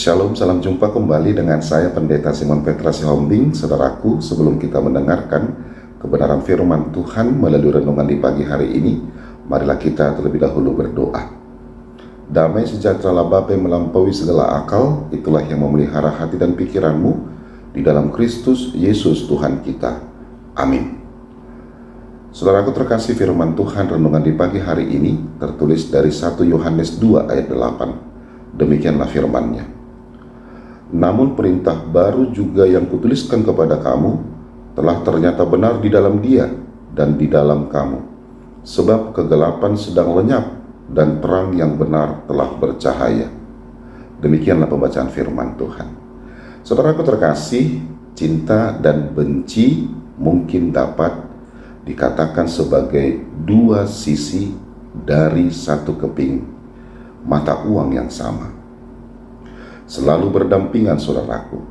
Shalom, salam jumpa kembali dengan saya Pendeta Simon Petra Sihombing. Saudaraku, sebelum kita mendengarkan kebenaran firman Tuhan melalui renungan di pagi hari ini, marilah kita terlebih dahulu berdoa. Damai sejahtera Bapa yang melampaui segala akal, itulah yang memelihara hati dan pikiranmu di dalam Kristus Yesus Tuhan kita. Amin. Saudaraku terkasih, firman Tuhan renungan di pagi hari ini tertulis dari 1 Yohanes 2 ayat 8. Demikianlah firman-Nya. Namun perintah baru juga yang kutuliskan kepada kamu telah ternyata benar di dalam Dia dan di dalam kamu, sebab kegelapan sedang lenyap dan terang yang benar telah bercahaya. Demikianlah pembacaan firman Tuhan. Saudaraku terkasih, cinta dan benci mungkin dapat dikatakan sebagai dua sisi dari satu keping mata uang yang sama, selalu berdampingan, saudaraku.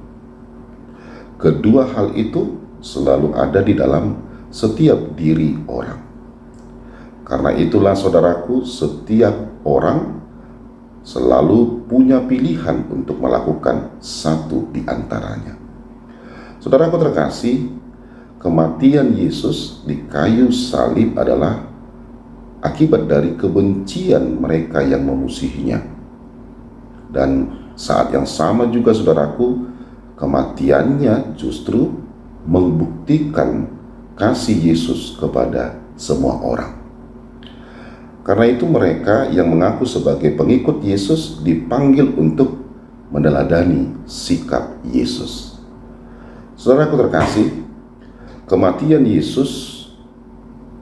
Kedua hal itu selalu ada di dalam setiap diri orang. Karena itulah, saudaraku, setiap orang selalu punya pilihan untuk melakukan satu di antaranya. Saudaraku terkasih, kematian Yesus di kayu salib adalah akibat dari kebencian mereka yang memusuhinya. Dan saat yang sama juga, saudaraku, kematiannya justru membuktikan kasih Yesus kepada semua orang. Karena itu mereka yang mengaku sebagai pengikut Yesus dipanggil untuk meneladani sikap Yesus. Saudaraku terkasih, kematian Yesus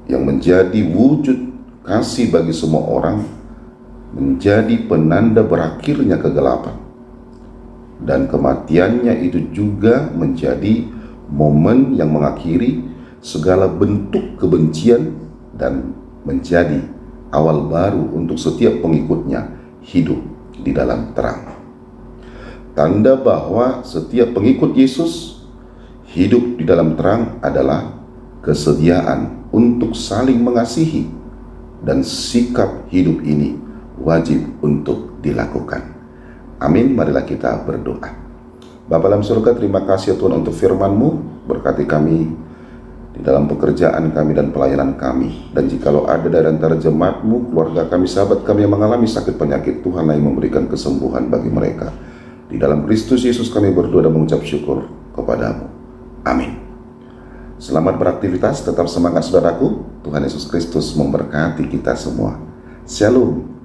yang menjadi wujud kasih bagi semua orang menjadi penanda berakhirnya kegelapan. Dan kematiannya itu juga menjadi momen yang mengakhiri segala bentuk kebencian dan menjadi awal baru untuk setiap pengikutnya hidup di dalam terang. Tanda bahwa setiap pengikut Yesus hidup di dalam terang adalah kesediaan untuk saling mengasihi, dan sikap hidup ini wajib untuk dilakukan. Amin. Marilah kita berdoa. Bapa dalam surga, terima kasih Tuhan untuk firman-Mu. Berkati kami di dalam pekerjaan kami dan pelayanan kami. Dan jikalau ada dari antara jemaat-Mu, keluarga kami, sahabat kami yang mengalami sakit penyakit, Tuhan yang memberikan kesembuhan bagi mereka. Di dalam Kristus Yesus kami berdoa dan mengucap syukur kepada-Mu. Amin. Selamat beraktivitas, tetap semangat saudaraku. Tuhan Yesus Kristus memberkati kita semua. Shalom.